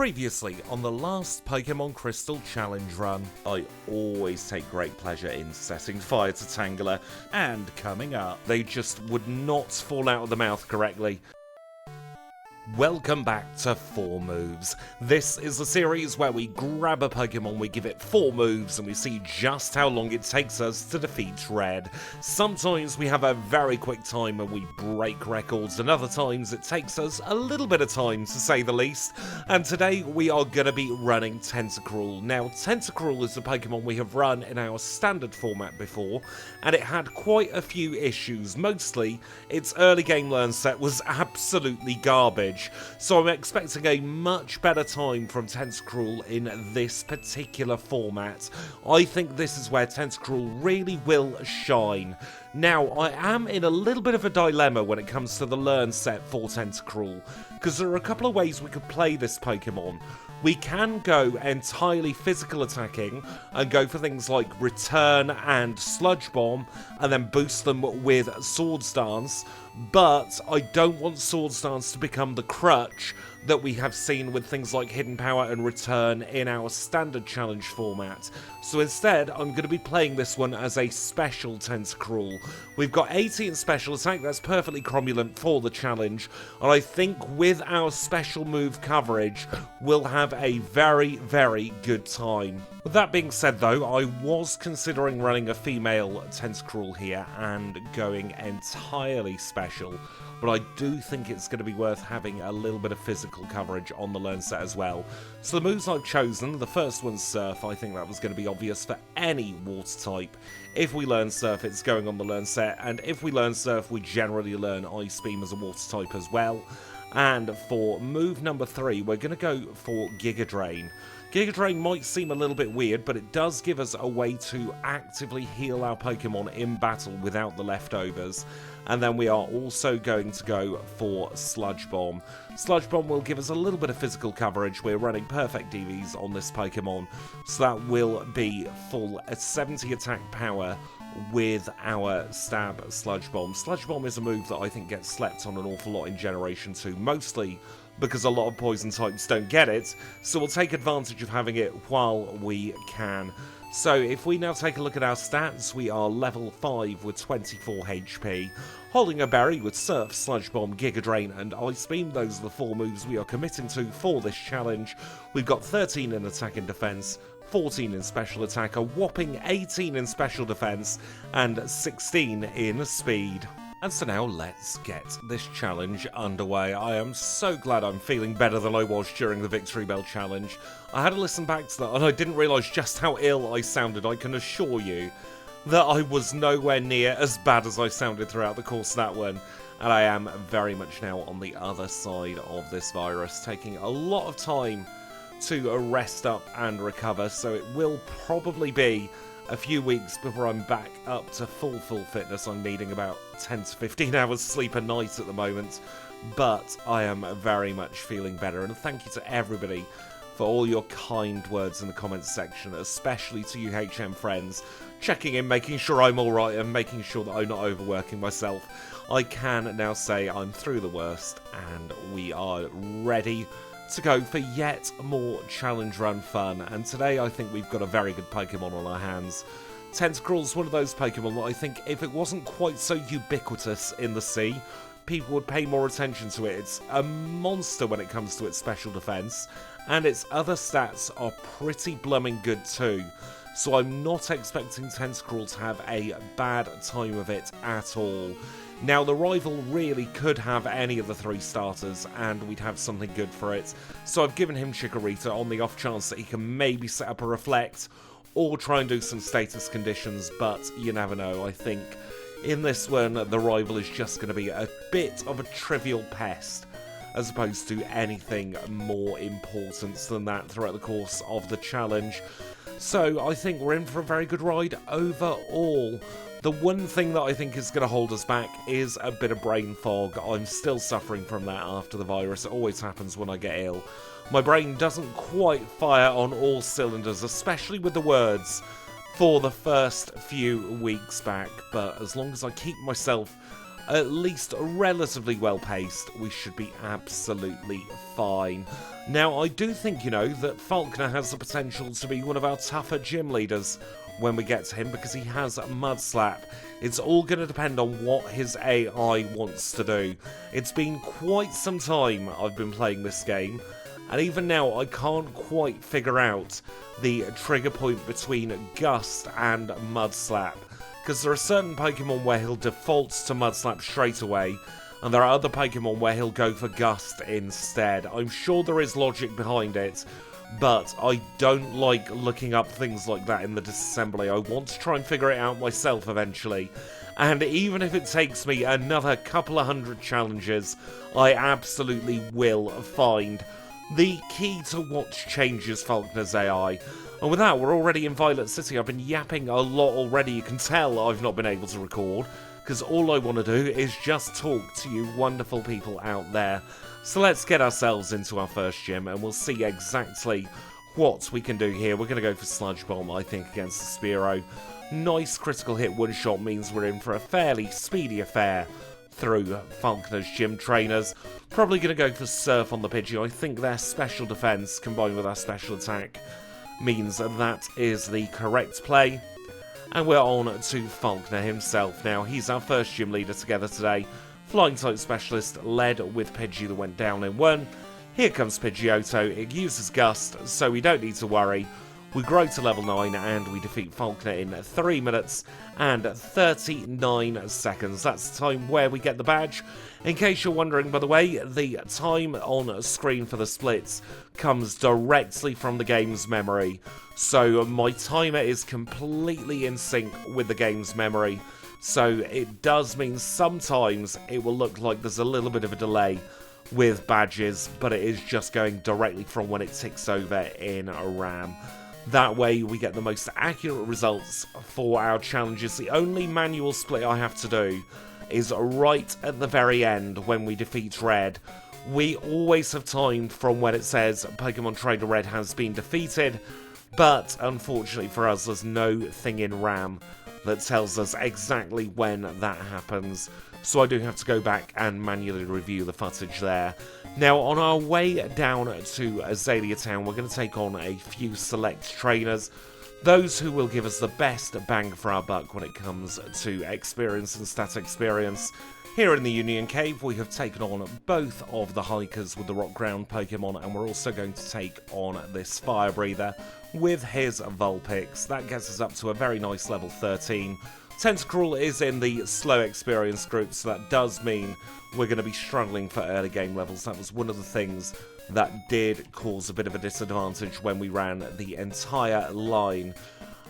Previously on the last Pokémon Crystal challenge run, I always take great pleasure in setting fire to Tangela, and coming up, they just would not fall out of the mouth correctly. Welcome back to 4 Moves. This is a series where we grab a Pokemon, we give it 4 moves, and we see just how long it takes us to defeat Red. Sometimes we have a very quick time and we break records, and other times it takes us a little bit of time, to say the least. And today we are going to be running Tentacruel. Now, Tentacruel is a Pokemon we have run in our standard format before, and it had quite a few issues. Mostly, its early game learn set was absolutely garbage. So I'm expecting a much better time from Tentacruel in this particular format. I think this is where Tentacruel really will shine. Now, I am in a little bit of a dilemma when it comes to the learn set for Tentacruel, because there are a couple of ways we could play this Pokemon. We can go entirely physical attacking and go for things like Return and Sludge Bomb and then boost them with Swords Dance, but I don't want Swords Dance to become the crutch that we have seen with things like Hidden Power and Return in our standard challenge format. So instead, I'm going to be playing this one as a special Tentacruel. We've got 80 in special attack, that's perfectly cromulent for the challenge, and I think with our special move coverage, we'll have a very, very good time. With that being said though, I was considering running a female Tentacruel here and going entirely special, but I do think it's going to be worth having a little bit of physical coverage on the learn set as well. So the moves I've chosen, the first one's Surf. I think that was going to be obvious for any water type. If we learn Surf, it's going on the learn set, and if we learn Surf, we generally learn Ice Beam as a water type as well. And for move number 3, we're going to go for Giga Drain. Giga Drain might seem a little bit weird, but it does give us a way to actively heal our Pokemon in battle without the leftovers. And then we are also going to go for Sludge Bomb. Sludge Bomb will give us a little bit of physical coverage. We're running perfect DVs on this Pokemon, so that will be full 70 attack power with our Stab Sludge Bomb. Sludge Bomb is a move that I think gets slept on an awful lot in Generation 2, mostly because a lot of poison types don't get it, so we'll take advantage of having it while we can. So if we now take a look at our stats, we are level 5 with 24 HP, holding a berry with Surf, Sludge Bomb, Giga Drain and Ice Beam. Those are the 4 moves we are committing to for this challenge. We've got 13 in attack and defense, 14 in special attack, a whopping 18 in special defense, and 16 in speed. And so now let's get this challenge underway. I am so glad I'm feeling better than I was during the Victory Bell challenge. I had to listen back to that and I didn't realise just how ill I sounded. I can assure you that I was nowhere near as bad as I sounded throughout the course of that one. And I am very much now on the other side of this virus, taking a lot of time to rest up and recover, so it will probably be a few weeks before I'm back up to full fitness. I'm needing about 10 to 15 hours sleep a night at the moment, but I am very much feeling better, and thank you to everybody for all your kind words in the comments section, especially to you HM friends, checking in, making sure I'm alright and making sure that I'm not overworking myself. I can now say I'm through the worst and we are ready to go for yet more challenge run fun, and today I think we've got a very good Pokemon on our hands. Tentacruel's one of those Pokemon that I think if it wasn't quite so ubiquitous in the sea, people would pay more attention to it. It's a monster when it comes to its special defense, and its other stats are pretty blooming good too. So I'm not expecting Tentacruel to have a bad time of it at all. Now, the rival really could have any of the 3 starters, and we'd have something good for it. So I've given him Chikorita on the off chance that he can maybe set up a Reflect, or try and do some status conditions, but you never know. I think in this one, the rival is just going to be a bit of a trivial pest, as opposed to anything more important than that throughout the course of the challenge. So I think we're in for a very good ride overall. The one thing that I think is going to hold us back is a bit of brain fog. I'm still suffering from that after the virus. It always happens when I get ill. My brain doesn't quite fire on all cylinders, especially with the words, for the first few weeks back. But as long as I keep myself at least relatively well paced, we should be absolutely fine. Now, I do think, that Falkner has the potential to be one of our tougher gym leaders when we get to him, because he has Mud Slap. It's all going to depend on what his AI wants to do. It's been quite some time I've been playing this game, and even now I can't quite figure out the trigger point between Gust and Mud Slap, because there are certain Pokemon where he'll default to Mud Slap straight away, and there are other Pokemon where he'll go for Gust instead. I'm sure there is logic behind it, but I don't like looking up things like that in the disassembly. I want to try and figure it out myself eventually. And even if it takes me another couple of hundred challenges, I absolutely will find the key to what changes Falkner's AI. And with that, we're already in Violet City. I've been yapping a lot already. You can tell I've not been able to record, because all I want to do is just talk to you wonderful people out there. So let's get ourselves into our first gym, and we'll see exactly what we can do here. We're going to go for Sludge Bomb, I think, against the Spearow. Nice critical hit one-shot means we're in for a fairly speedy affair through Falkner's gym trainers. Probably going to go for Surf on the Pidgey. I think their special defense combined with our special attack means that is the correct play. And we're on to Falkner himself now. He's our first gym leader together today. Flying type specialist led with Pidgey that went down in 1. Here comes Pidgeotto. It uses Gust, so we don't need to worry. We grow to level 9 and we defeat Falkner in 3 minutes and 39 seconds. That's the time where we get the badge. In case you're wondering, by the way, the time on screen for the splits comes directly from the game's memory. So my timer is completely in sync with the game's memory. So it does mean sometimes it will look like there's a little bit of a delay with badges, but it is just going directly from when it ticks over in a RAM. That way we get the most accurate results for our challenges. The only manual split I have to do is right at the very end when we defeat Red. We always have timed from when it says Pokemon Trainer Red has been defeated, but unfortunately for us there's no thing in RAM that tells us exactly when that happens, so I do have to go back and manually review the footage there. Now, on our way down to Azalea Town, we're going to take on a few select trainers, those who will give us the best bang for our buck when it comes to experience and stat experience. Here in the Union Cave, we have taken on both of the hikers with the rock ground Pokemon, and we're also going to take on this fire breather with his Vulpix. That gets us up to a very nice level 13. Tentacruel is in the slow experience group, so that does mean we're going to be struggling for early game levels. That was one of the things that did cause a bit of a disadvantage when we ran the entire line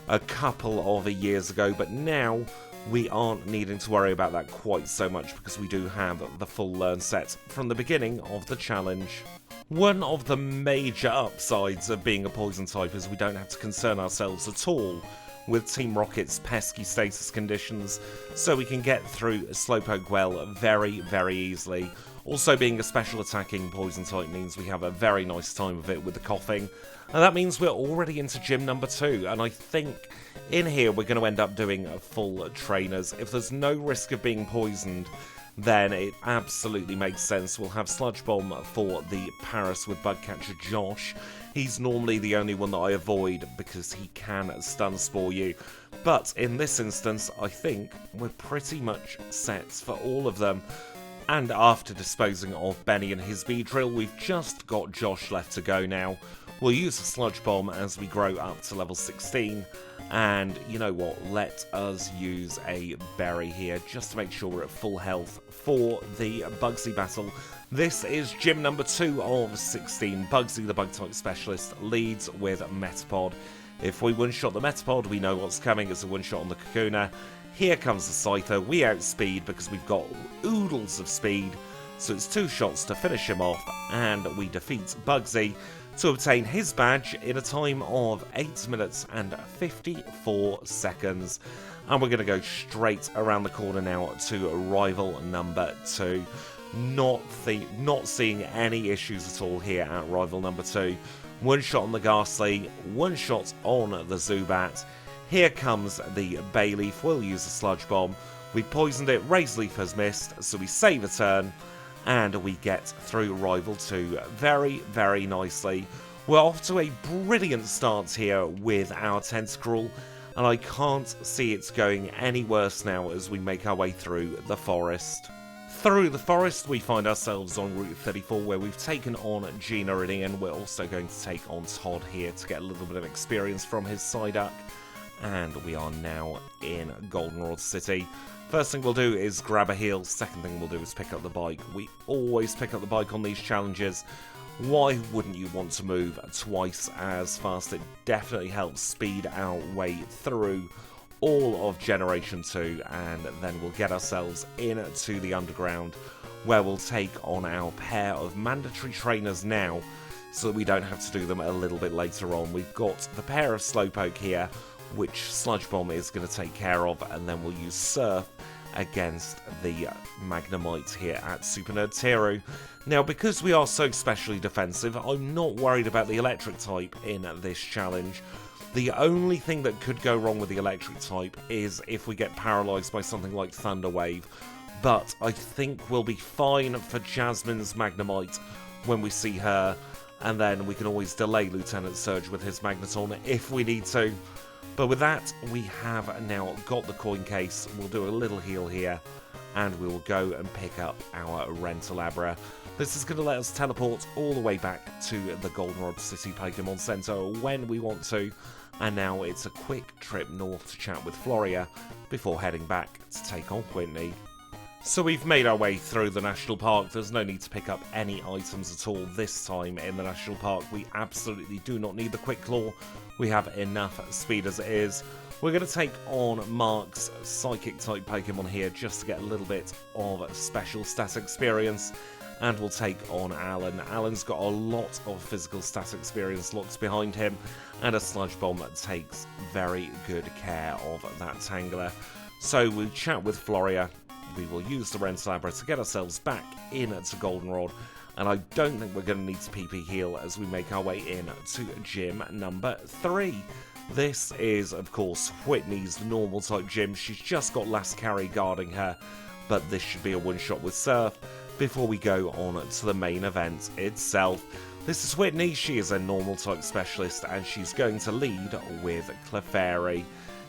a couple of years ago, but now we aren't needing to worry about that quite so much because we do have the full learn set from the beginning of the challenge. One of the major upsides of being a poison type is we don't have to concern ourselves at all with Team Rocket's pesky status conditions, so we can get through Slowpoke well very, very easily. Also, being a special attacking poison type means we have a very nice time of it with the coughing, and that means we're already into gym number 2, and I think in here we're going to end up doing full trainers. If there's no risk of being poisoned, then it absolutely makes sense. We'll have Sludge Bomb for the Paris with Bugcatcher Josh. He's normally the only one that I avoid because he can stun spore you. But in this instance, I think we're pretty much set for all of them. And after disposing of Benny and his Beedrill, we've just got Josh left to go now. We'll use a Sludge Bomb as we grow up to level 16. And you know what, let us use a berry here just to make sure we're at full health for the Bugsy battle. This is gym number 2 of 16. Bugsy, the Bug-type specialist, leads with Metapod. If we one-shot the Metapod, we know what's coming. It's a one-shot on the Kakuna. Here comes the Scyther. We outspeed because we've got oodles of speed. So it's 2 shots to finish him off, and we defeat Bugsy to obtain his badge in a time of 8 minutes and 54 seconds. And we're going to go straight around the corner now to rival number 2. Not seeing any issues at all here at rival number 2. 1 shot on the Ghastly, 1 shot on the Zubat. Here comes the Bayleaf. We'll use a Sludge Bomb. We poisoned it, Razor Leaf has missed, so we save a turn, and we get through Rival 2 very, very nicely. We're off to a brilliant start here with our Tentacruel, and I can't see it going any worse now as we make our way through the forest. Through the forest, we find ourselves on Route 34, where we've taken on Generidian. We're also going to take on Todd here to get a little bit of experience from his Psyduck. And we are now in Goldenrod City. First thing we'll do is grab a heal. Second thing we'll do is pick up the bike. We always pick up the bike on these challenges. Why wouldn't you want to move twice as fast? It definitely helps speed our way through all of Generation 2, and then we'll get ourselves into the underground, where we'll take on our pair of mandatory trainers now, so that we don't have to do them a little bit later on. We've got the pair of Slowpoke here, which Sludge Bomb is going to take care of, and then we'll use Surf against the Magnemite here at Super Nerd Tiru. Now, because we are so specially defensive, I'm not worried about the electric type in this challenge. The only thing that could go wrong with the electric type is if we get paralysed by something like Thunder Wave, but I think we'll be fine for Jasmine's Magnemite when we see her, and then we can always delay Lieutenant Surge with his Magneton if we need to. But with that, we have now got the coin case. We'll do a little heal here, and we will go and pick up our Rentalabra. This is going to let us teleport all the way back to the Goldenrod City Pokemon Center when we want to. And now it's a quick trip north to chat with Floria before heading back to take on Whitney. So we've made our way through the National Park. There's no need to pick up any items at all this time in the National Park. We absolutely do not need the Quick Claw. We have enough speed as it is. We're going to take on Mark's Psychic-type Pokemon here just to get a little bit of special stat experience. And we'll take on Alan. Alan's got a lot of physical stat experience locked behind him, and a Sludge Bomb takes very good care of that Tangler. So we chat with Floria. We will use the Rentalabra to get ourselves back into Goldenrod, and I don't think we're going to need to PP heal as we make our way in to gym number 3. This is, of course, Whitney's normal type gym. She's just got Last Carry guarding her, but this should be a one-shot with Surf before we go on to the main event itself. This is Whitney. She is a normal type specialist, and she's going to lead with Clefairy.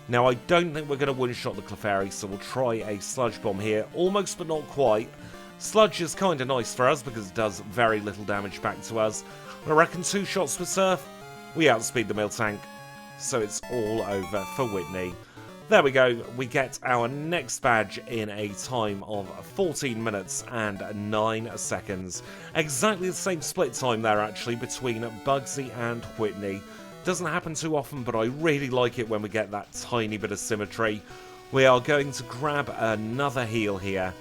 Now, I don't think we're going to one-shot the Clefairy, so we'll try a Sludge Bomb here. Almost, but not quite. Sludge is kind of nice for us because it does very little damage back to us. I reckon 2 shots with Surf, we outspeed the Miltank, so it's all over for Whitney. There we go, we get our next badge in a time of 14 minutes and 9 seconds. Exactly the same split time there, actually, between Bugsy and Whitney. Doesn't happen too often, but I really like it when we get that tiny bit of symmetry. We are going to grab another heal here,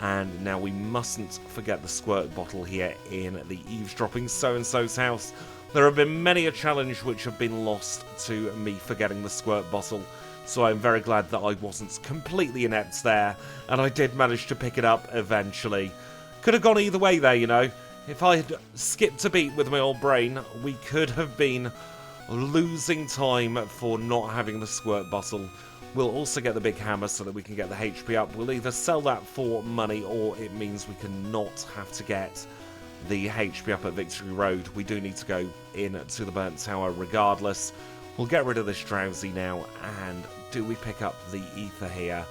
and now we mustn't forget the squirt bottle here in the eavesdropping so-and-so's house. There have been many a challenge which have been lost to me forgetting the squirt bottle, so I'm very glad that I wasn't completely inept there, and I did manage to pick it up eventually. Could have gone either way there, you know. If I had skipped a beat with my old brain, we could have been losing time for not having the squirt bottle. We'll also get the big hammer so that we can get the HP up. We'll either sell that for money, or it means we can not have to get the HP up at Victory Road. We do need to go in to the Burnt Tower regardless. We'll get rid of this Drowsy now, and do we pick up the Ether here?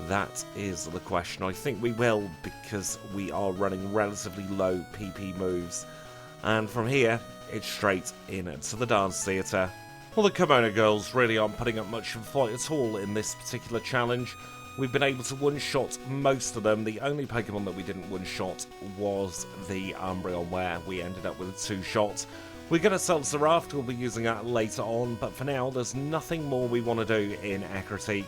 That is the question. I think we will, because we are running relatively low PP moves. And from here, it's straight into the dance theatre. Well, the Kimono Girls really aren't putting up much of a fight at all in this particular challenge. We've been able to one-shot most of them. The only Pokemon that we didn't one-shot was the Umbreon, where we ended up with a 2-shot. We get ourselves the Raft, we'll be using that later on, but for now, there's nothing more we want to do in Ecruteak.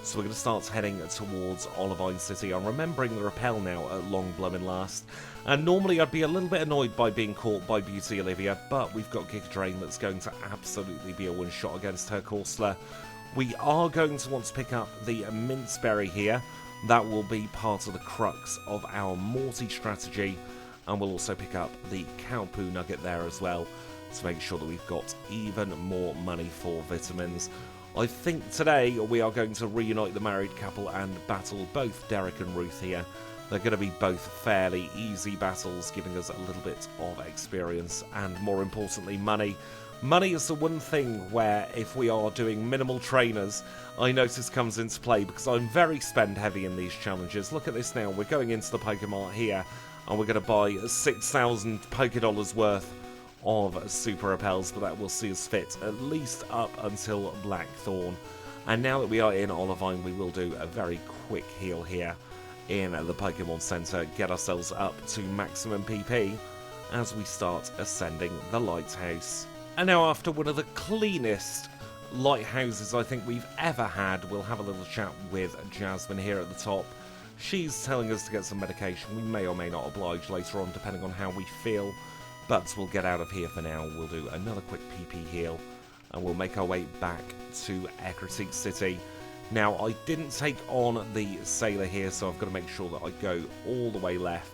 So we're going to start heading towards Olivine City. I'm remembering the Repel now at Long Bloomin' Last. And normally I'd be a little bit annoyed by being caught by Beauty Olivia, but we've got Giga Drain that's going to absolutely be a one-shot against her Corsola. We are going to want to pick up the Minceberry here. That will be part of the crux of our Morty strategy. And we'll also pick up the Cowpoo Nugget there as well, to make sure that we've got even more money for vitamins. I think today we are going to reunite the married couple and battle both Derek and Ruth here. They're going to be both fairly easy battles, giving us a little bit of experience and, more importantly, money. Money is the one thing where, if we are doing minimal trainers, I notice comes into play because I'm very spend heavy in these challenges. Look at this now, we're going into the Pokemart here and we're going to buy 6,000 Pokédollars worth of Super Repels, but that will see us fit at least up until Blackthorn. And now that we are in Olivine, we will do a very quick heal here in the Pokemon Center, get ourselves up to maximum PP as we start ascending the lighthouse. And now, after one of the cleanest lighthouses I think we've ever had, we'll have a little chat with Jasmine here at the top. She's telling us to get some medication. We may or may not oblige later on, depending on how we feel, but we'll get out of here for now. We'll do another quick PP heal and we'll make our way back to Ecruteak City. Now, I didn't take on the sailor here, so I've got to make sure that I go all the way left.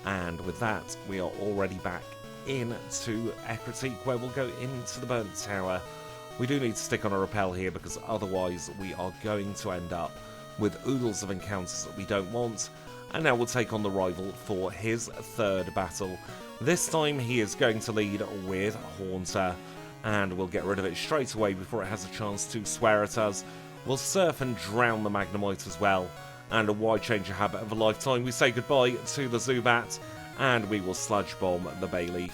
And with that, we are already back into Ecruteak, where we'll go into the Burnt Tower. We do need to stick on a rappel here, because otherwise we are going to end up with oodles of encounters that we don't want. And now we'll take on the rival for his third battle. This time he is going to lead with Haunter, and we'll get rid of it straight away before it has a chance to swear at us. We'll surf and drown the Magnemite as well, and why change a habit of a lifetime? We say goodbye to the Zubat, and we will Sludge Bomb the Bayleaf.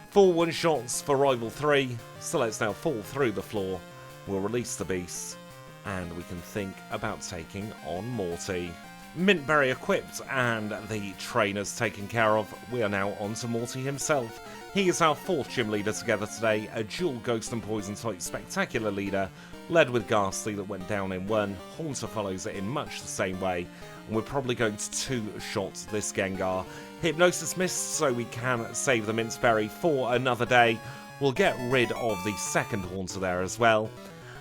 4 one-shots for Rival 3, so let's now fall through the floor. We'll release the beast, and we can think about taking on Morty. Mintberry equipped and the trainers taken care of, we are now on to Morty himself. He is our 4th gym leader together today, a dual Ghost and Poison type spectacular leader, led with Ghastly that went down in 1. Haunter follows it in much the same way, and we're probably going to 2-shot this Gengar. Hypnosis Mist, so we can save the Mintberry for another day. We'll get rid of the second Haunter there as well.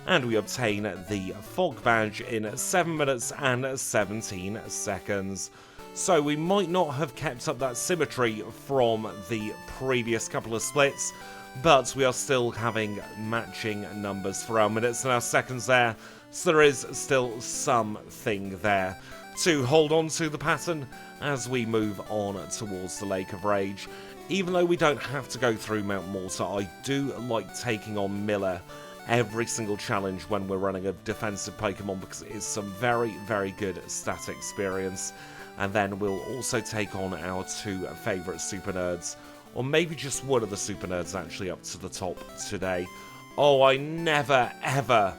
And we obtain the Fog Badge in 7 minutes and 17 seconds. So we might not have kept up that symmetry from the previous couple of splits, but we are still having matching numbers for our minutes and our seconds there, so there is still something there to hold on to the pattern as we move on towards the Lake of Rage. Even though we don't have to go through Mount Mortar, I do like taking on Miller every single challenge when we're running a defensive Pokemon, because it is some very, very good stat experience. And then we'll also take on our 2 favourite Super Nerds, or maybe just one of the Super Nerds actually up to the top today. Oh, I never ever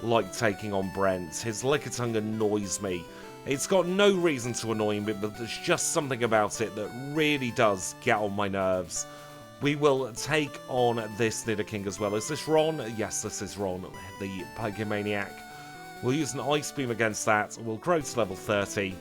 like taking on Brent. His Lickitung annoys me. It's got no reason to annoy me, but there's just something about it that really does get on my nerves. We will take on this Nidoking as well. Is this Ron? Yes, this is Ron, the Pokemaniac. We'll use an Ice Beam against that. We'll grow to level 30.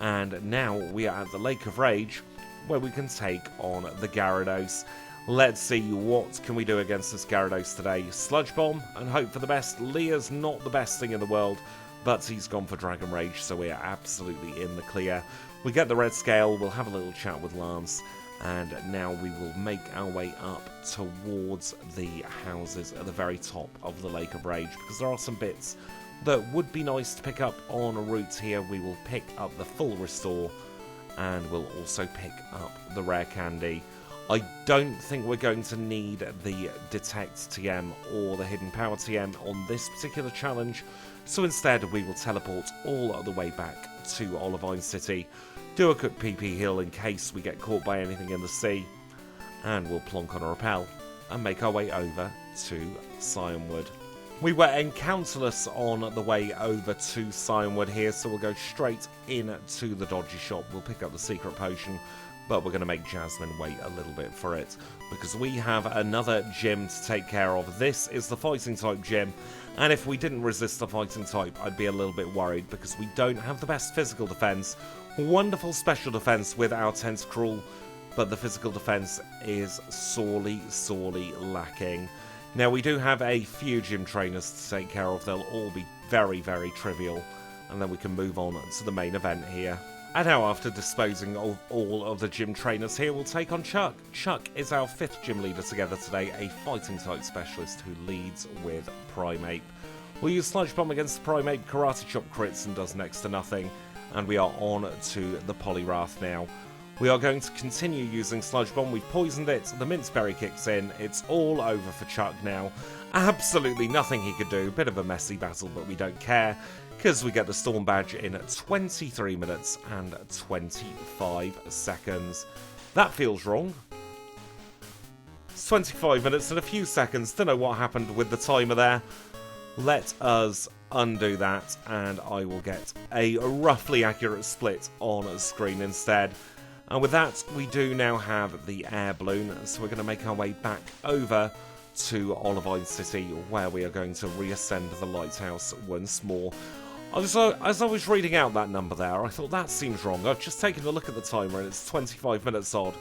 And now we are at the Lake of Rage, where we can take on the Gyarados. Let's see what can we do against this Gyarados today. Sludge Bomb and hope for the best. Leah's not the best thing in the world, but he's gone for Dragon Rage, so we are absolutely in the clear. We get the Red Scale, we'll have a little chat with Lance, and now we will make our way up towards the houses at the very top of the Lake of Rage, because there are some bits that would be nice to pick up on a route here. We will pick up the full Restore, and we'll also pick up the Rare Candy. I don't think we're going to need the Detect TM or the Hidden Power TM on this particular challenge, so instead we will teleport all the way back to Olivine City, do a quick PP heal in case we get caught by anything in the sea, and we'll plonk on a rappel and make our way over to Cianwood. We were encounterless on the way over to Cianwood here, so we'll go straight into the dodgy shop. We'll pick up the secret potion, but we're going to make Jasmine wait a little bit for it, because we have another gym to take care of. This is the fighting type gym, and if we didn't resist the fighting type, I'd be a little bit worried, because we don't have the best physical defense. Wonderful special defense with our Tentacruel, but the physical defense is sorely, sorely lacking. Now, we do have a few gym trainers to take care of. They'll all be very, very trivial, and then we can move on to the main event here. And now, after disposing of all of the gym trainers here, we'll take on Chuck. Chuck is our 5th gym leader together today, a fighting type specialist who leads with Primeape. We'll use Sludge Bomb against the Primate, Karate Chop crits and does next to nothing. And we are on to the Poliwrath now. We are going to continue using Sludge Bomb. We've poisoned it, the Mince Berry kicks in, it's all over for Chuck now. Absolutely nothing he could do, bit of a messy battle, but we don't care, because we get the Storm Badge in 23 minutes and 25 seconds. That feels wrong. It's 25 minutes and a few seconds, don't know what happened with the timer there. Let us undo that, and I will get a roughly accurate split on screen instead. And with that, we do now have the air balloon, so we're going to make our way back over to Olivine City, where we are going to reascend the lighthouse once more. As I was reading out that number there, I thought that seems wrong. I've just taken a look at the timer and it's 25 minutes odd.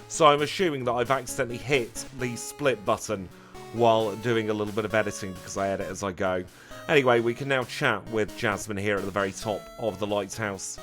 So I'm assuming that I've accidentally hit the split button while doing a little bit of editing, because I edit as I go. Anyway, we can now chat with Jasmine here at the very top of the lighthouse.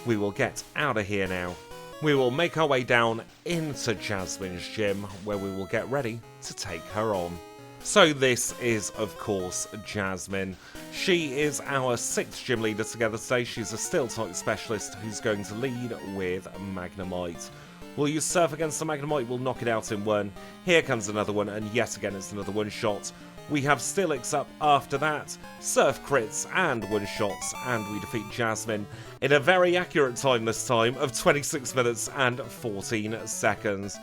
We will get out of here now. We will make our way down into Jasmine's gym, where we will get ready to take her on. So this is, of course, Jasmine. She is our 6th gym leader together today. She's a Steel-type specialist who's going to lead with Magnemite. We'll use Surf against the Magnemite, we'll knock it out in one. Here comes another one, and yet again it's another one-shot. We have Steelix up after that, Surf crits and one-shots, and we defeat Jasmine in a very accurate time this time of 26 minutes and 14 seconds.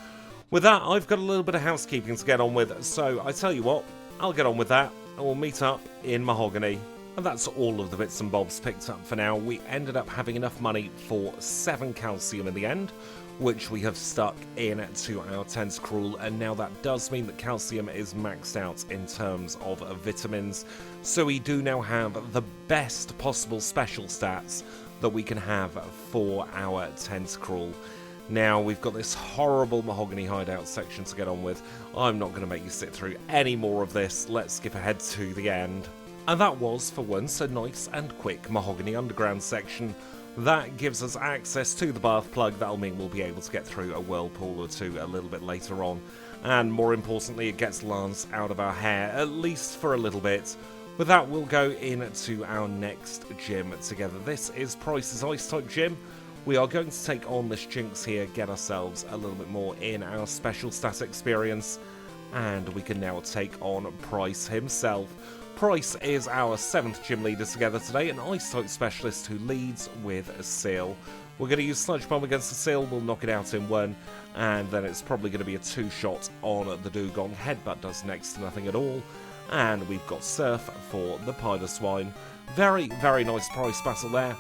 With that, I've got a little bit of housekeeping to get on with, so I tell you what, I'll get on with that, and we'll meet up in Mahogany. And that's all of the bits and bobs picked up for now. We ended up having enough money for 7 calcium in the end, which we have stuck into our Tentacruel, and now that does mean that calcium is maxed out in terms of vitamins, so we do now have the best possible special stats that we can have for our Tentacruel. Now, we've got this horrible Mahogany hideout section to get on with. I'm not going to make you sit through any more of this, let's skip ahead to the end. And that was, for once, a nice and quick Mahogany Underground section. That gives us access to the bath plug. That'll mean we'll be able to get through a whirlpool or two a little bit later on. And more importantly, it gets Lance out of our hair, at least for a little bit. With that, we'll go into our next gym together. This is Price's Ice-type gym. We are going to take on this Jinx here, get ourselves a little bit more in our special stat experience. And we can now take on Price himself. Price is our 7th gym leader together today, an Ice-type specialist who leads with a Seal. We're going to use Sludge Bomb against the Seal, we'll knock it out in one, and then it's probably going to be a 2-shot on the Dugong. Headbutt does next to nothing at all, and we've got Surf for the Piloswine. Very, very nice Price battle there.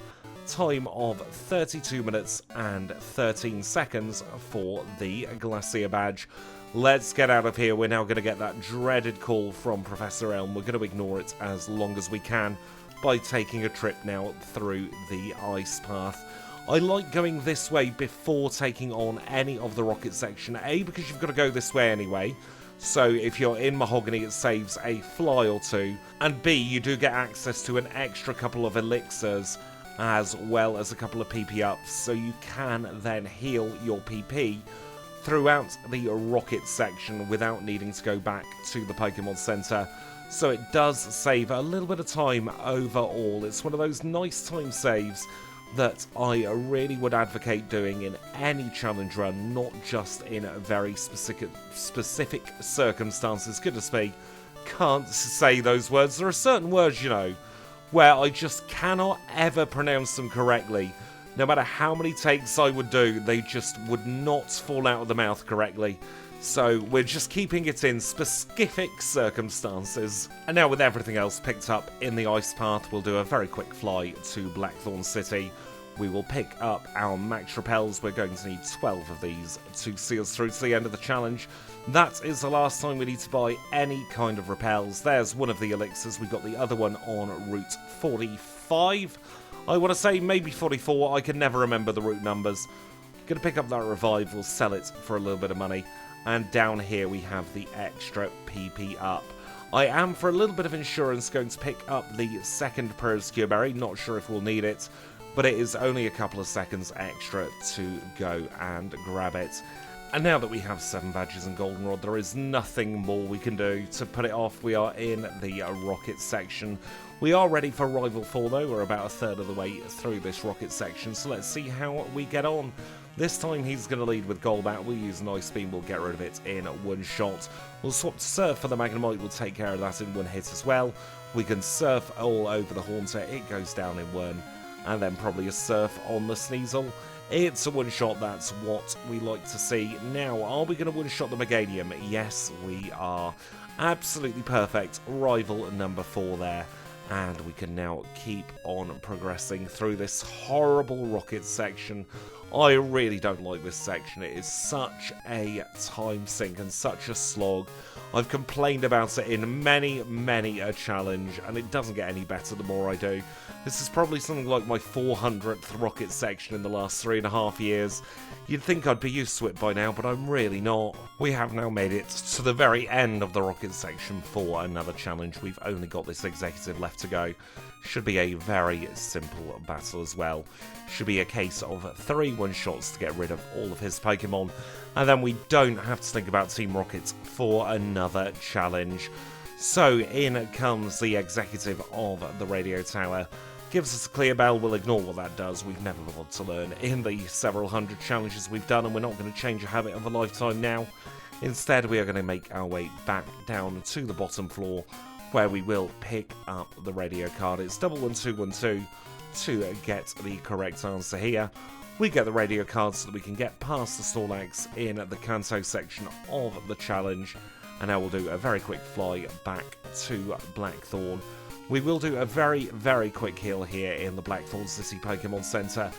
Time of 32 minutes and 13 seconds for the Glacier Badge. Let's get out of here. We're now going to get that dreaded call from Professor Elm. We're going to ignore it as long as we can by taking a trip now through the ice path. I like going this way before taking on any of the rocket section. A, because you've got to go this way anyway. So if you're in Mahogany, it saves a fly or two. And B, you do get access to an extra couple of elixirs as well as a couple of PP ups. So you can then heal your PP throughout the rocket section without needing to go back to the Pokemon Center. So it does save a little bit of time overall. It's one of those nice time saves that I really would advocate doing in any challenge run, not just in very specific circumstances. Goodness me, can't say those words. There are certain words, you know, where I just cannot ever pronounce them correctly. No matter how many takes I would do, they just would not fall out of the mouth correctly. So we're just keeping it in specific circumstances. And now with everything else picked up in the ice path, we'll do a very quick fly to Blackthorn City. We will pick up our Max Repels. We're going to need 12 of these to see us through to the end of the challenge. That is the last time we need to buy any kind of repels. There's one of the elixirs. We got the other one on Route 45. I want to say maybe 44. I can never remember the route numbers. Going to pick up that revive. We'll sell it for a little bit of money. And down here we have the extra PP up. I am, for a little bit of insurance, going to pick up the second Prosecure Berry. Not sure if we'll need it, but it is only a couple of seconds extra to go and grab it. And now that we have 7 badges in Goldenrod, there is nothing more we can do to put it off. We are in the rocket section. We are ready for Rival 4 though. We're about a third of the way through this rocket section, so let's see how we get on. This time he's going to lead with Golbat. We'll use an Ice Beam, we'll get rid of it in one shot. We'll swap to Surf for the Magnemite, we'll take care of that in one hit as well. We can Surf all over the Haunter, it goes down in one. And then probably a Surf on the Sneasel. It's a one-shot, that's what we like to see. Now, are we going to one-shot the Meganium? Yes, we are. Absolutely perfect. Rival number 4 there. And we can now keep on progressing through this horrible rocket section. I really don't like this section. It is such a time sink and such a slog. I've complained about it in many a challenge, and it doesn't get any better the more I do. This is probably something like my 400th rocket section in the last 3.5 years. You'd think I'd be used to it by now, but I'm really not. We have now made it to the very end of the rocket section for another challenge. We've only got this executive left to go. Should be a very simple battle as well. Should be a case of 3 one-shots to get rid of all of his Pokemon, and then we don't have to think about Team Rocket for another challenge. So in comes the executive of the radio tower. Gives us a clear bell, we'll ignore what that does. We've never bothered to learn in the several hundred challenges we've done, and we're not going to change a habit of a lifetime now. Instead, we are going to make our way back down to the bottom floor, where we will pick up the radio card. It's 11212 to get the correct answer here. We get the radio card so that we can get past the Snorlax in the Kanto section of the challenge. And now we'll do a very quick fly back to Blackthorn. We will do a very quick heal here in the Blackthorn City Pokemon Center,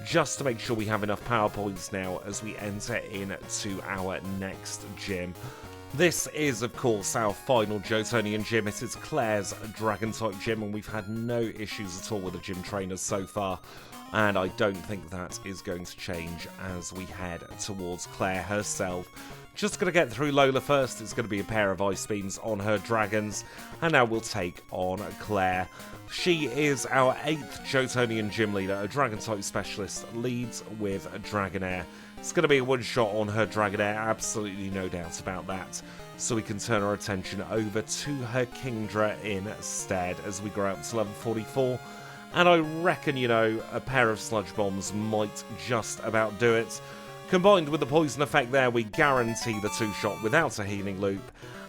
just to make sure we have enough power points now as we enter into our next gym. This is, of course, our final Johtonian gym. It is Claire's Dragon-type gym, and we've had no issues at all with the gym trainers so far. And I don't think that is going to change as we head towards Claire herself. Just going to get through Lola first. It's going to be a pair of Ice Beams on her Dragons. And now we'll take on Claire. She is our 8th Johtonian gym leader, a Dragon-type specialist, leads with a Dragonair. It's going to be a one-shot on her Dragonair, absolutely no doubt about that. So we can turn our attention over to her Kingdra instead as we grow up to level 44. And I reckon, you know, a pair of Sludge Bombs might just about do it. Combined with the poison effect there, we guarantee the 2-shot without a healing loop.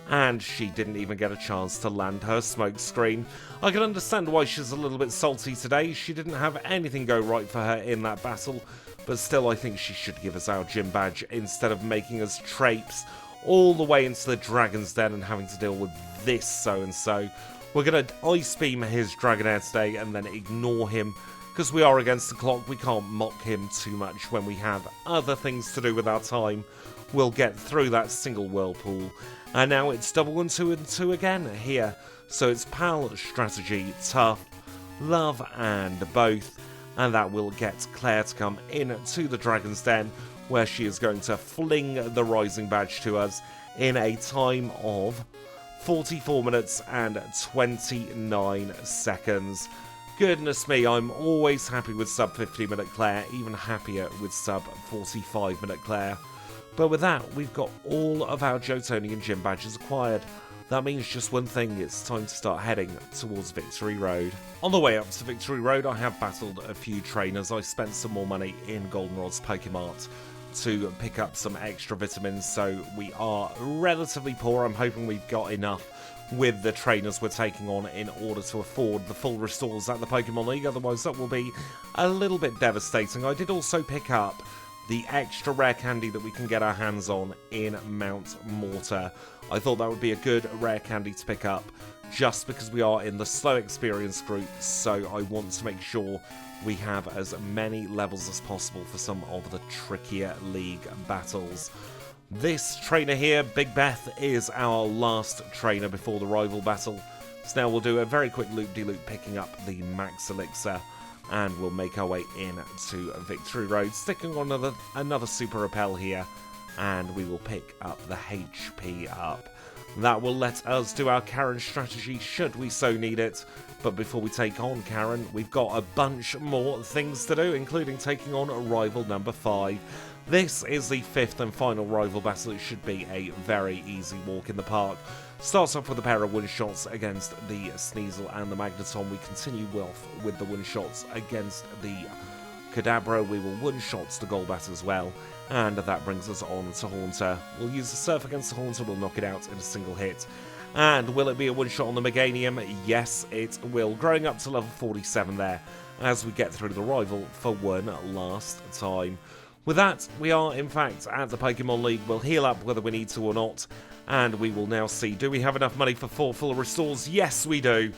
And she didn't even get a chance to land her smoke screen. I can understand why she's a little bit salty today. She didn't have anything go right for her in that battle. But still, I think she should give us our gym badge instead of making us traipse all the way into the Dragon's Den and having to deal with this so-and-so. We're going to Ice Beam his Dragonair today and then ignore him. Because we are against the clock, we can't mock him too much when we have other things to do with our time. We'll get through that single whirlpool. And now it's 112 again here. So it's Pal, Strategy, Tough, Love and both. And that will get Claire to come into the Dragon's Den, where she is going to fling the Rising Badge to us in a time of 44 minutes and 29 seconds. Goodness me, I'm always happy with sub 50-minute Claire, even happier with sub 45-minute Claire. But with that, we've got all of our Johtonian gym badges acquired. That means just one thing, it's time to start heading towards Victory Road. On the way up to Victory Road, I have battled a few trainers. I spent some more money in Goldenrod's Pokemart to pick up some extra vitamins, so we are relatively poor. I'm hoping we've got enough with the trainers we're taking on in order to afford the full restores at the Pokemon League, otherwise that will be a little bit devastating. I did also pick up the extra rare candy that we can get our hands on in Mount Mortar. I thought that would be a good rare candy to pick up just because we are in the slow experience group, so I want to make sure we have as many levels as possible for some of the trickier league battles. This trainer here, Big Beth, is our last trainer before the rival battle. So now we'll do a very quick loop-de-loop picking up the Max Elixir, and we'll make our way in to Victory Road, sticking on another Super Repel here, and we will pick up the HP up. That will let us do our Karen strategy should we so need it. But before we take on Karen, we've got a bunch more things to do, including taking on rival number 5. This is the 5th and final rival battle. It should be a very easy walk in the park. Starts off with a pair of one-shots against the Sneasel and the Magneton. We continue with the one-shots against the Kadabra. We will one-shot the Golbat as well. And that brings us on to Haunter. We'll use the Surf against the Haunter. We'll knock it out in a single hit. And will it be a one-shot on the Meganium? Yes, it will. Growing up to level 47 there as we get through the rival for one last time. With that, we are in fact at the Pokemon League. We'll heal up whether we need to or not. And we will now see, do we have enough money for 4 full restores? Yes, we do.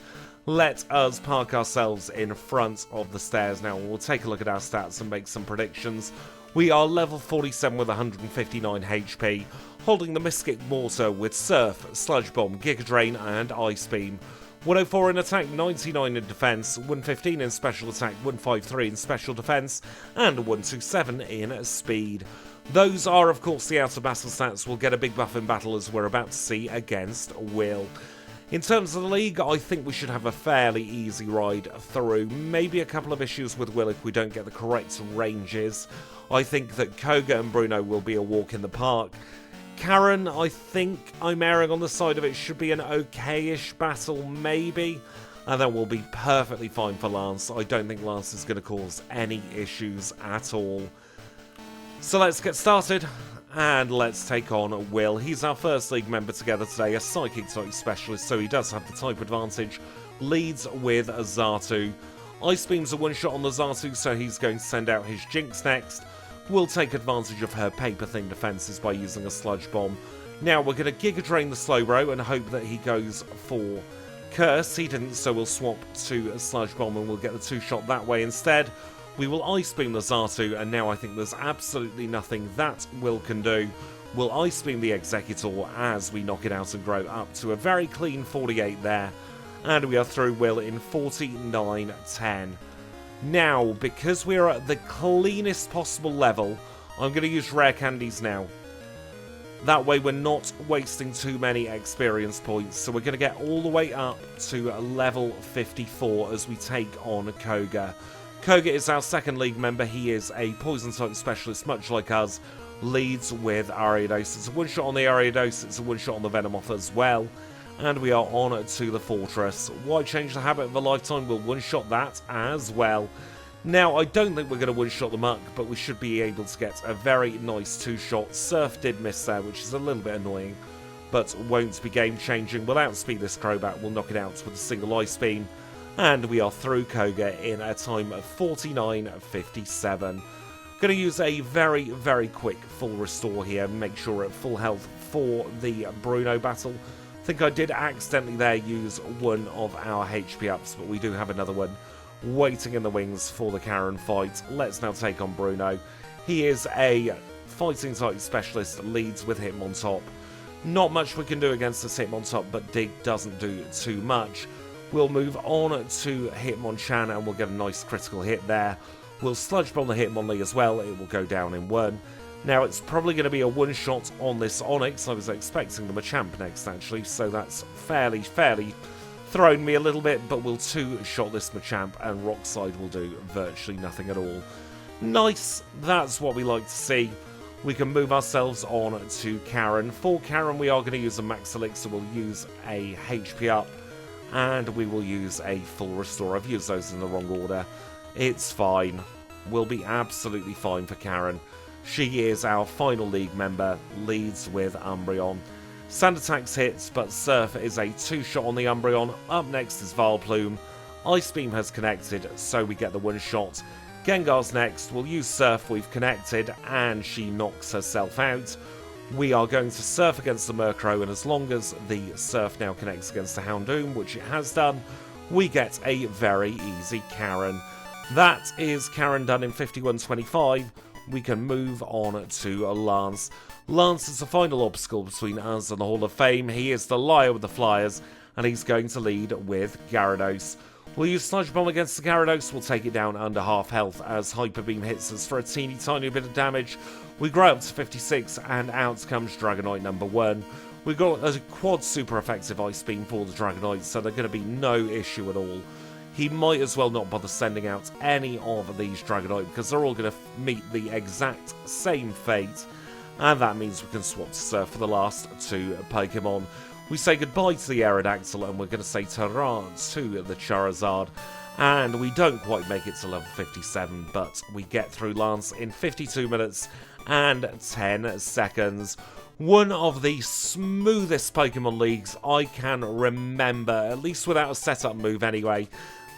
Let us park ourselves in front of the stairs now. We'll take a look at our stats and make some predictions. We are level 47 with 159 HP, holding the Mystic Mortar with Surf, Sludge Bomb, Giga Drain and Ice Beam. 104 in attack, 99 in defense, 115 in special attack, 153 in special defense, and 127 in speed. Those are, of course, the outer battle stats. We'll get a big buff in battle as we're about to see against Will. In terms of the league, I think we should have a fairly easy ride through. Maybe a couple of issues with Will if we don't get the correct ranges. I think that Koga and Bruno will be a walk in the park. Karen, I think I'm erring on the side of it should be an okay-ish battle, maybe. And then we'll be perfectly fine for Lance. I don't think Lance is going to cause any issues at all. So let's get started, and let's take on Will. He's our first league member together today, a Psychic type specialist, so he does have the type advantage. Leads with a Xatu. Ice Beam's a one-shot on the Xatu, so he's going to send out his Jinx next. We'll take advantage of her Paper Thin defenses by using a Sludge Bomb. Now we're going to Giga Drain the Slowbro and hope that he goes for Curse. He didn't, so we'll swap to a Sludge Bomb and we'll get the two-shot that way instead. We will Ice Beam the Xatu, and now I think there's absolutely nothing that Will can do. We'll Ice Beam the Executor as we knock it out and grow up to a very clean 48 there. And we are through Will in 49-10. Now, because we're at the cleanest possible level, I'm going to use Rare Candies now. That way we're not wasting too many experience points. So we're going to get all the way up to level 54 as we take on Koga. Koga is our second league member. He is a poison type specialist, much like us. Leads with Ariados. It's a one-shot on the Ariados. It's a one-shot on the Venomoth as well. And we are on to the Fortress. Why change the habit of a lifetime? We'll one-shot that as well. Now, I don't think we're going to one-shot the Muck, but we should be able to get a very nice two-shot. Surf did miss there, which is a little bit annoying, but won't be game-changing. We'll outspeed this Crobat. We'll knock it out with a single Ice Beam. And we are through Koga in a time of 49.57. Going to use a very, very quick full restore here. Make sure we're at full health for the Bruno battle. I think I did accidentally there use one of our HP ups, but we do have another one waiting in the wings for the Karen fight. Let's now take on Bruno. He is a fighting type specialist, leads with Hitmontop. Not much we can do against this Hitmontop, but Dig doesn't do too much. We'll move on to Hitmonchan and we'll get a nice critical hit there. We'll Sludge Bomb the Hitmonlee as well. It will go down in one. Now, it's probably going to be a one-shot on this Onix. I was expecting the Machamp next, actually, so that's fairly thrown me a little bit, but we'll two-shot this Machamp, and Rock Slide will do virtually nothing at all. Nice. That's what we like to see. We can move ourselves on to Karen. For Karen, we are going to use a Max Elixir. We'll use a HP up, and we will use a full restore. I've used those in the wrong order. It's fine. We'll be absolutely fine for Karen. She is our final league member, leads with Umbreon. Sand attacks hits, but Surf is a two-shot on the Umbreon. Up next is Vileplume. Ice Beam has connected, so we get the one-shot. Gengar's next. We'll use Surf, we've connected, and she knocks herself out. We are going to Surf against the Murkrow, and as long as the Surf now connects against the Houndoom, which it has done, we get a very easy Karen. That is Karen done in 51.25. We can move on to Lance. Lance is the final obstacle between us and the Hall of Fame. He is the liar with the flyers, and he's going to lead with Gyarados. We'll use Sludge Bomb against the Gyarados. We'll take it down under half health as Hyper Beam hits us for a teeny tiny bit of damage. We grow up to 56, and out comes Dragonite number 1. We've got a quad super effective Ice Beam for the Dragonite, so they're going to be no issue at all. he might as well not bother sending out any of these Dragonite because they're all going to meet the exact same fate. And that means we can swap to Surf for the last two Pokemon. We say goodbye to the Aerodactyl and we're going to say ta-ra to the Charizard. And we don't quite make it to level 57, but we get through Lance in 52 minutes and 10 seconds. One of the smoothest Pokemon Leagues I can remember, at least without a setup move anyway.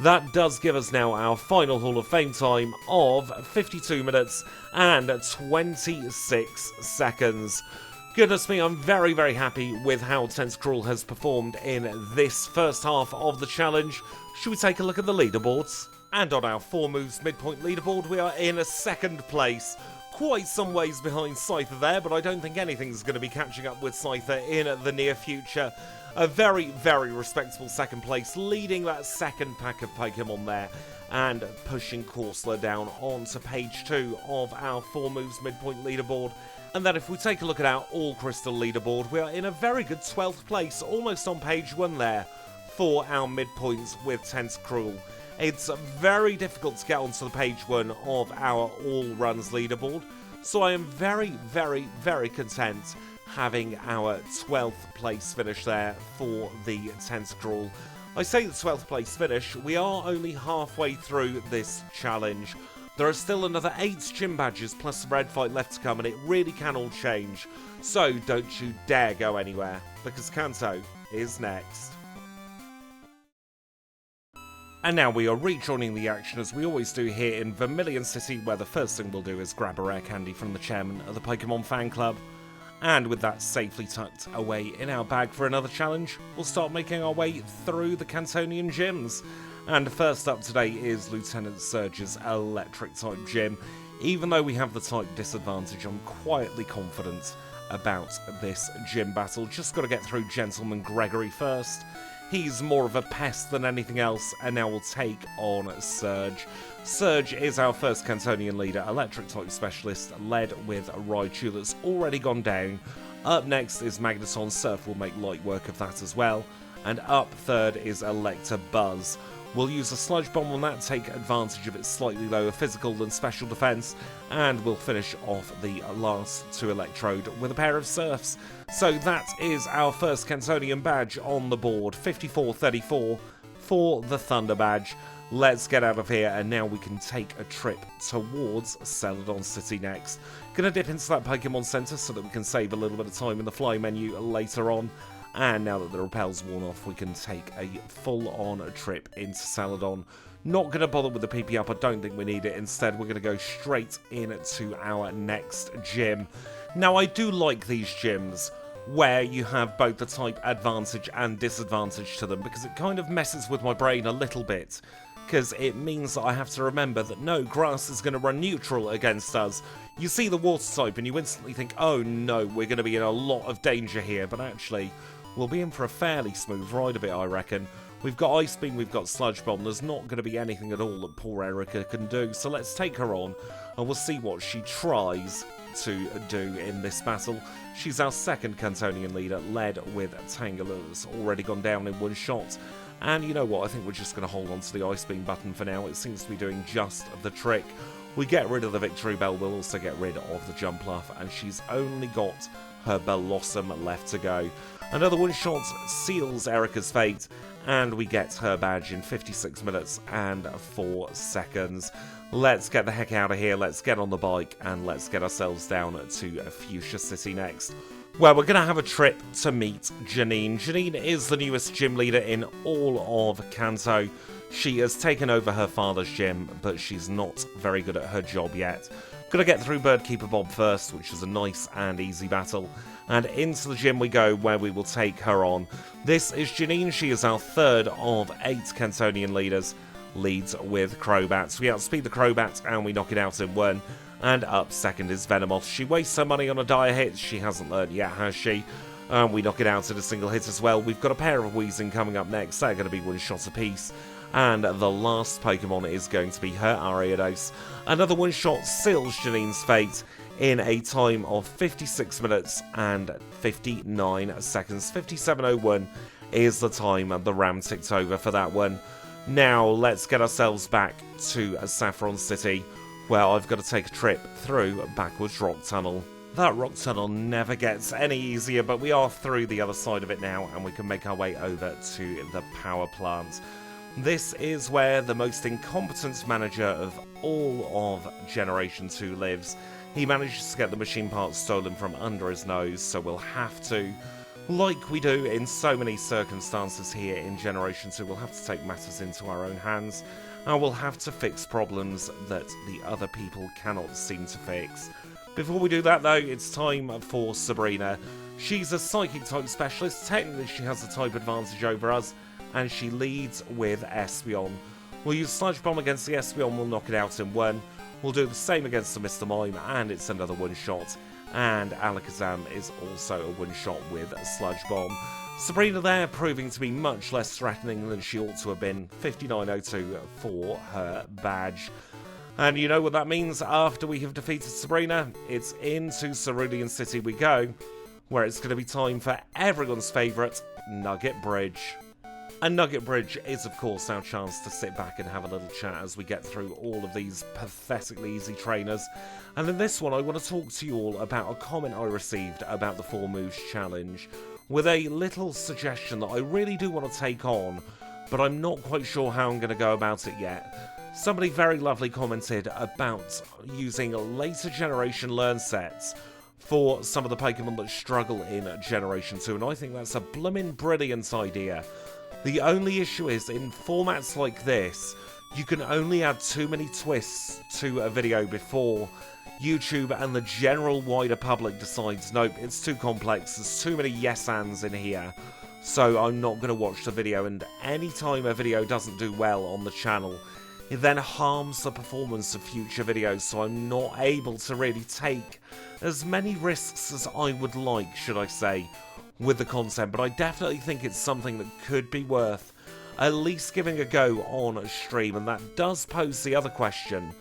That does give us now our final Hall of Fame time of 52 minutes and 26 seconds. Goodness me, I'm very, very happy with how Tentacruel has performed in this first half of the challenge. Should we take a look at the leaderboards? And on our 4 moves midpoint leaderboard, we are in second place. Quite some ways behind Scyther there, but I don't think anything's going to be catching up with Scyther in the near future. A very, very respectable second place, leading that second pack of Pokemon there, and pushing Corsola down onto page 2 of our 4 moves midpoint leaderboard. And then if we take a look at our All Crystal leaderboard, we are in a very good 12th place, almost on page 1 there, for our midpoints with Tentacruel. It's very difficult to get onto the page 1 of our All Runs leaderboard, so I am very, very, very content having our 12th place finish there for the Tentacruel. I say the 12th place finish, we are only halfway through this challenge. There are still another 8 gym badges plus the red fight left to come, and it really can all change. So don't you dare go anywhere, because Kanto is next. And now we are rejoining the action as we always do here in Vermilion City, where the first thing we'll do is grab a rare candy from the chairman of the Pokemon fan club. And with that safely tucked away in our bag for another challenge, we'll start making our way through the Cantonian gyms. And first up today is Lieutenant Surge's Electric type gym. Even though we have the type disadvantage, I'm quietly confident about this gym battle. Just got to get through Gentleman Gregory first. He's more of a pest than anything else, and now we'll take on Surge. Surge is our first Cantonian leader, electric type specialist, led with Raichu that's already gone down. Up next is Magneton. Surf will make light work of that as well. And up third is Electabuzz. We'll use a Sludge Bomb on that, take advantage of its slightly lower physical than special defense, and we'll finish off the last 2 Electrode with a pair of Surfs. So that is our first Cantonian badge on the board, 5434 for the Thunder badge. Let's get out of here, and now we can take a trip towards Celadon City next. Gonna dip into that Pokemon Center so that we can save a little bit of time in the fly menu later on. And now that the repel's worn off, we can take a full-on trip into Celadon. Not going to bother with the PP up, I don't think we need it. Instead, we're going to go straight into our next gym. Now, I do like these gyms where you have both the type advantage and disadvantage to them, because it kind of messes with my brain a little bit. Because it means that I have to remember that no, grass is going to run neutral against us. You see the water type and you instantly think, oh no, we're going to be in a lot of danger here, but actually we'll be in for a fairly smooth ride of it, I reckon. We've got Ice Beam, we've got Sludge Bomb, there's not going to be anything at all that poor Erica can do, so let's take her on and we'll see what she tries to do in this battle. She's our second Cantonian leader, led with Tangela, that's already gone down in one shot. And you know what, I think we're just going to hold on to the Ice Beam button for now. It seems to be doing just the trick. We get rid of the Victory Bell, we'll also get rid of the Jumpluff, and she's only got her Blossom left to go. Another one-shot seals Erica's fate, and we get her badge in 56 minutes and 4 seconds. Let's get the heck out of here, let's get on the bike, and let's get ourselves down to Fuchsia City next. Well, we're going to have a trip to meet Janine. Janine is the newest gym leader in all of Kanto. She has taken over her father's gym, but she's not very good at her job yet. Gonna get through Birdkeeper Bob first, which is a nice and easy battle. And into the gym we go, where we will take her on. This is Janine. She is our third of 8 Cantonian leaders. Leads with Crobats. We outspeed the Crobats and we knock it out in 1. And up second is Venomoth. She wastes her money on a dire hit. She hasn't learned yet, has she? And we knock it out in a single hit as well. We've got a pair of Weezing coming up next. They're going to be one shot apiece. And the last Pokemon is going to be her Ariados. Another one shot seals Janine's fate in a time of 56 minutes and 59 seconds. 57:01 is the time the RAM ticked over for that one. Now, let's get ourselves back to Saffron City, where I've got to take a trip through Backwards Rock Tunnel. That rock tunnel never gets any easier, but we are through the other side of it now, and we can make our way over to the power plant. This is where the most incompetent manager of all of Generation 2 lives. He manages to get the machine parts stolen from under his nose, so we'll have to, like we do in so many circumstances here in Generation 2, we'll have to take matters into our own hands, and we'll have to fix problems that the other people cannot seem to fix. Before we do that, though, it's time for Sabrina. She's a psychic type specialist. Technically, she has a type advantage over us, and she leads with Espeon. We'll use Sludge Bomb against the Espeon, we'll knock it out in one. We'll do the same against the Mr. Mime, and it's another one-shot. And Alakazam is also a one-shot with Sludge Bomb. Sabrina there proving to be much less threatening than she ought to have been. 5902 for her badge. And you know what that means after we have defeated Sabrina? It's into Cerulean City we go, where it's going to be time for everyone's favourite, Nugget Bridge. And Nugget Bridge is, of course, our chance to sit back and have a little chat as we get through all of these pathetically easy trainers. And in this one, I want to talk to you all about a comment I received about the 4 Moves Challenge, with a little suggestion that I really do want to take on, but I'm not quite sure how I'm going to go about it yet. Somebody very lovely commented about using later generation learn sets for some of the Pokemon that struggle in Generation 2, and I think that's a bloomin' brilliant idea. The only issue is, in formats like this, you can only add too many twists to a video before YouTube and the general wider public decides, nope, it's too complex, there's too many yes-ands in here, so I'm not going to watch the video. And any time a video doesn't do well on the channel, it then harms the performance of future videos, so I'm not able to really take as many risks as I would like, should I say, with the content. But I definitely think it's something that could be worth at least giving a go on stream, and that does pose the other question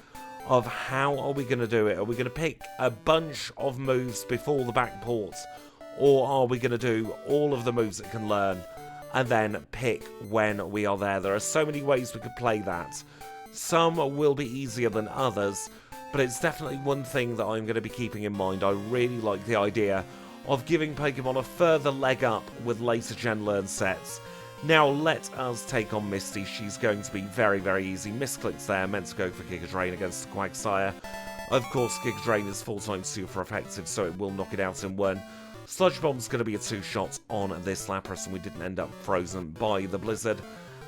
of how are we going to do it? Are we going to pick a bunch of moves before the back port, or are we going to do all of the moves it can learn and then pick when we are there? There are so many ways we could play that. Some will be easier than others, but it's definitely one thing that I'm going to be keeping in mind. I really like the idea of giving Pokemon a further leg up with later gen learn sets. Now let us take on Misty. She's going to be very, very easy. Misclicks there, meant to go for Giga Drain against the Quagsire. Of course, Giga Drain is 4 times super effective, so it will knock it out in one. Sludge Bomb's going to be a 2-shot on this Lapras, and we didn't end up frozen by the Blizzard.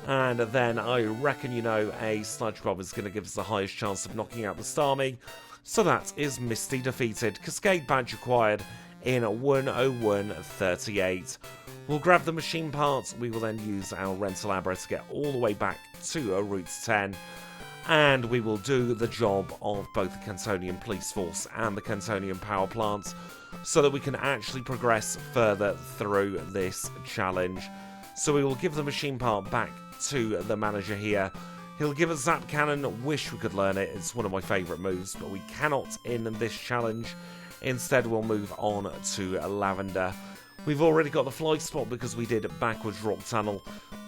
And then I reckon, you know, a Sludge Bomb is going to give us the highest chance of knocking out the Starmie. So that is Misty defeated. Cascade Badge acquired in 101.38. We'll grab the machine parts. We will then use our Rental Abra to get all the way back to Route 10. And we will do the job of both the Cantonian Police Force and the Cantonian Power Plant, so that we can actually progress further through this challenge. So we will give the machine part back to the manager here. He'll give us Zap Cannon. Wish we could learn it. It's one of my favourite moves, but we cannot in this challenge. Instead, we'll move on to Lavender. We've already got the fly spot because we did Backwards Rock Tunnel.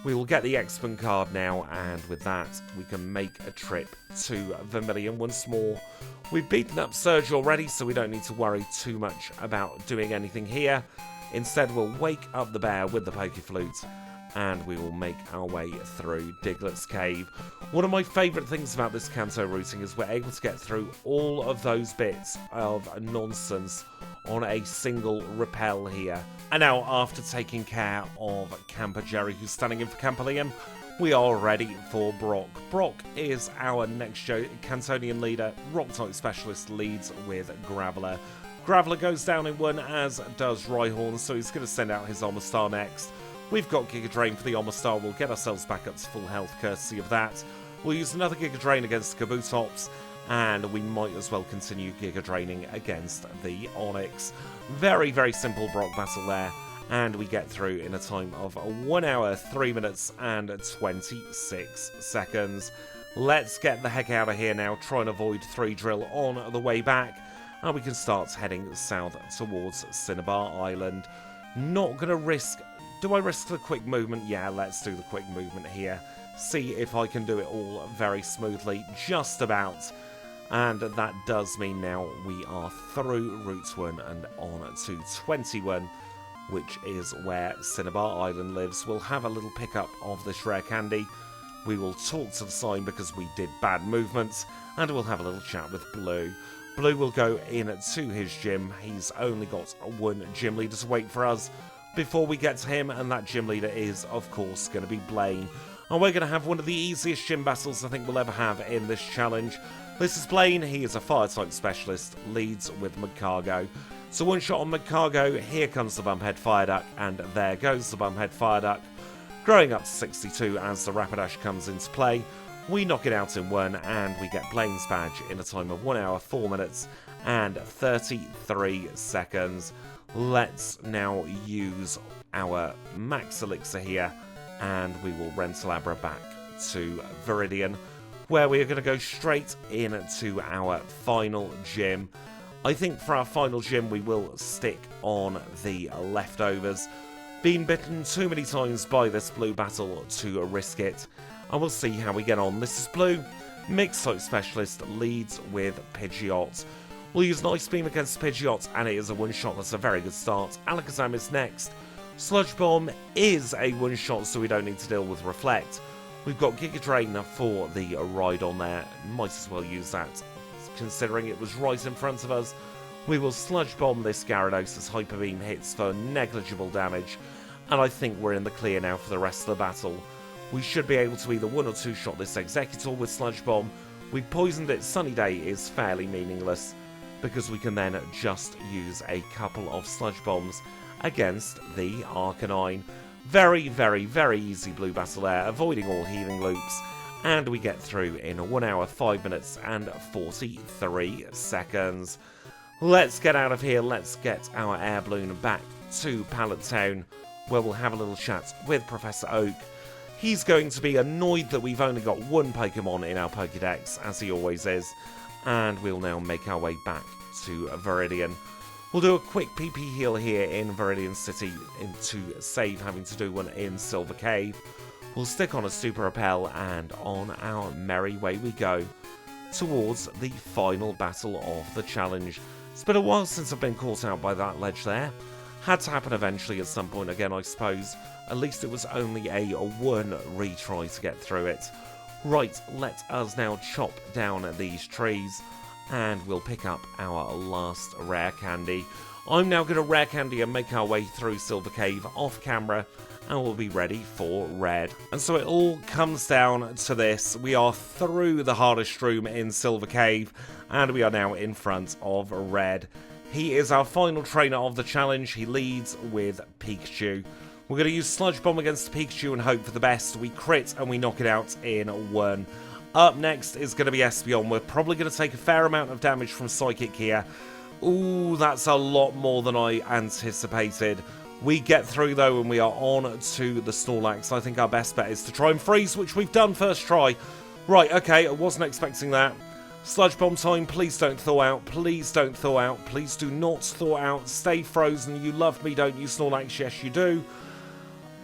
We will get the X-Men card now, and with that, we can make a trip to Vermilion once more. We've beaten up Surge already, so we don't need to worry too much about doing anything here. Instead, we'll wake up the bear with the Pokeflute, and we will make our way through Diglett's Cave. One of my favourite things about this Kanto routing is we're able to get through all of those bits of nonsense on a single repel here. And now, after taking care of Camper Jerry, who's standing in for Camper Liam, we are ready for Brock. Brock is our next Cantonian leader. Rock-type specialist leads with Graveler. Graveler goes down in one, as does Rhyhorn, so he's going to send out his Omastar next. We've got Giga Drain for the Omastar. We'll get ourselves back up to full health courtesy of that. We'll use another Giga Drain against Kabutops, and we might as well continue Giga Draining against the Onix. Very, very simple Brock battle there, and we get through in a time of 1 hour, 3 minutes, and 26 seconds. Let's get the heck out of here now, try and avoid 3 drill on the way back, and we can start heading south towards Cinnabar Island. Not going to risk... Do I risk the quick movement? Yeah, let's do the quick movement here. see if I can do it all very smoothly, just about. And that does mean now we are through Route 1 and on to 21, which is where Cinnabar Island lives. We'll have a little pickup of this rare candy. We will talk to the sign because we did bad movements, and we'll have a little chat with Blue. Blue will go in to his gym. He's only got one gym leader to wait for us before we get to him, and that gym leader is, of course, going to be Blaine. And we're going to have one of the easiest gym battles I think we'll ever have in this challenge. This is Blaine. He is a fire-type specialist, leads with Magcargo. So one shot on Magcargo, here comes the Bumphead Fire Duck, and there goes the Bumphead Fire Duck. Growing up to 62 as the Rapidash comes into play, we knock it out in 1, and we get Blaine's badge in a time of 1 hour, 4 minutes, and 33 seconds. Let's now use our Max Elixir here, and we will rental Abra back to Viridian, where we are going to go straight into our final gym. I think for our final gym we will stick on the leftovers. Been bitten too many times by this Blue battle to risk it, and we'll see how we get on. This is Blue, Mixed Type Specialist, leads with Pidgeot. We'll use Ice Beam against Pidgeot, and it is a one-shot. That's a very good start. Alakazam is next. Sludge Bomb is a one-shot, so we don't need to deal with Reflect. We've got Giga Drain for the ride on there. Might as well use that, considering it was right in front of us. We will Sludge Bomb this Gyarados as Hyper Beam hits for negligible damage, and I think we're in the clear now for the rest of the battle. We should be able to either 1 or 2 shot this Executor with Sludge Bomb. We poisoned it. Sunny Day is fairly meaningless, because we can then just use a couple of Sludge Bombs against the Arcanine. Very, very, very easy Blue battle there, avoiding all healing loops, and we get through in 1 hour, 5 minutes, and 43 seconds. Let's get out of here. Let's get our air balloon back to Pallet Town, where we'll have a little chat with Professor Oak. He's going to be annoyed that we've only got one Pokemon in our Pokédex, as he always is, and we'll now make our way back to Viridian. We'll do a quick PP heal here in Viridian City to save having to do one in Silver Cave. We'll stick on a Super Repel, and on our merry way we go towards the final battle of the challenge. It's been a while since I've been caught out by that ledge there. Had to happen eventually at some point again, I suppose. At least it was only a one retry to get through it. Right, let us now chop down these trees, and we'll pick up our last rare candy. I'm now going to rare candy and make our way through Silver Cave off camera, and we'll be ready for Red. And so it all comes down to this. We are through the hardest room in Silver Cave, and we are now in front of Red. He is our final trainer of the challenge. He leads with Pikachu. We're going to use Sludge Bomb against Pikachu and hope for the best. We crit and we knock it out in 1. Up next is going to be Espeon. We're probably going to take a fair amount of damage from Psychic here. Ooh, that's a lot more than I anticipated. We get through though, and we are on to the Snorlax. I think our best bet is to try and freeze, which we've done first try. Right, okay, I wasn't expecting that. Sludge Bomb time, please don't thaw out. Please don't thaw out. Please do not thaw out. Stay frozen. You love me, don't you, Snorlax? Yes, you do.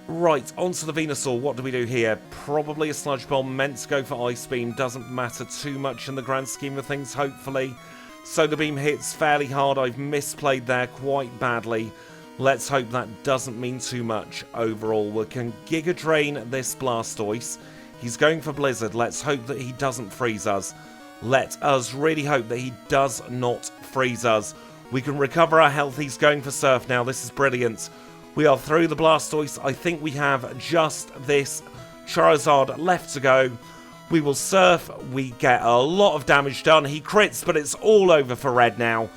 Right, onto the Venusaur. What do we do here? Probably a Sludge Bomb, meant to go for Ice Beam. Doesn't matter too much in the grand scheme of things, hopefully. So the beam hits fairly hard. I've misplayed there quite badly. Let's hope that doesn't mean too much overall. We can Giga Drain this Blastoise. He's going for Blizzard. Let's hope that he doesn't freeze us. Let us really hope that he does not freeze us. We can recover our health. He's going for Surf now. This is brilliant. We are through the Blastoise. I think we have just this Charizard left to go. We will Surf. We get a lot of damage done. He crits, but it's all over for Red now.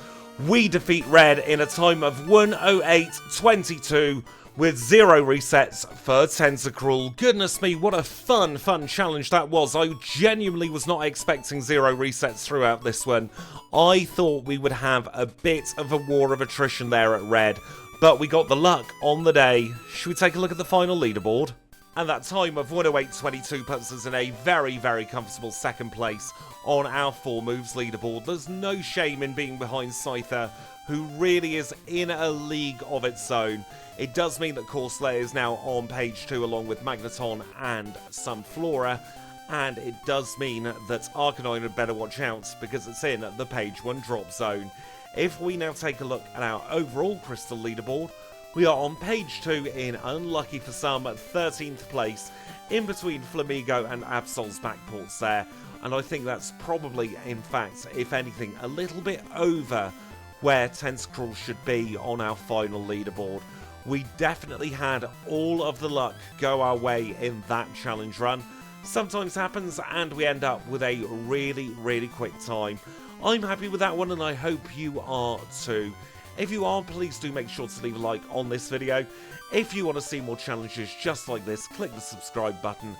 We defeat Red in a time of 1:08:22 with 0 resets for Tentacruel. Goodness me, what a fun challenge that was. I genuinely was not expecting 0 resets throughout this one. I thought we would have a bit of a war of attrition there at Red, but we got the luck on the day. Should we take a look at the final leaderboard? And that time of 1:08:22 puts us in a very, very comfortable second place on our 4 moves leaderboard. There's no shame in being behind Scyther who really is in a league of its own. It does mean that Corsair is now on page 2 along with Magneton and Sunflora, and it does mean that Arcanine had better watch out because it's in the page 1 drop zone. If we now take a look at our overall Crystal leaderboard, we are on page 2 in, unlucky for some, 13th place, in between Flamigo and Absol's backports there, and I think that's probably, in fact, if anything, a little bit over where Tentacruel should be on our final leaderboard. We definitely had all of the luck go our way in that challenge run. Sometimes happens and we end up with a really, really quick time. I'm happy with that one and I hope you are too. If you are, please do make sure to leave a like on this video. If you want to see more challenges just like this, click the subscribe button.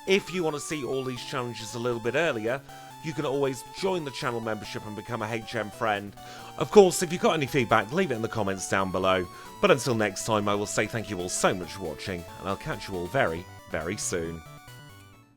If you want to see all these challenges a little bit earlier, you can always join the channel membership and become a HM friend. Of course, if you've got any feedback, leave it in the comments down below. But until next time, I will say thank you all so much for watching, and I'll catch you all very, very soon.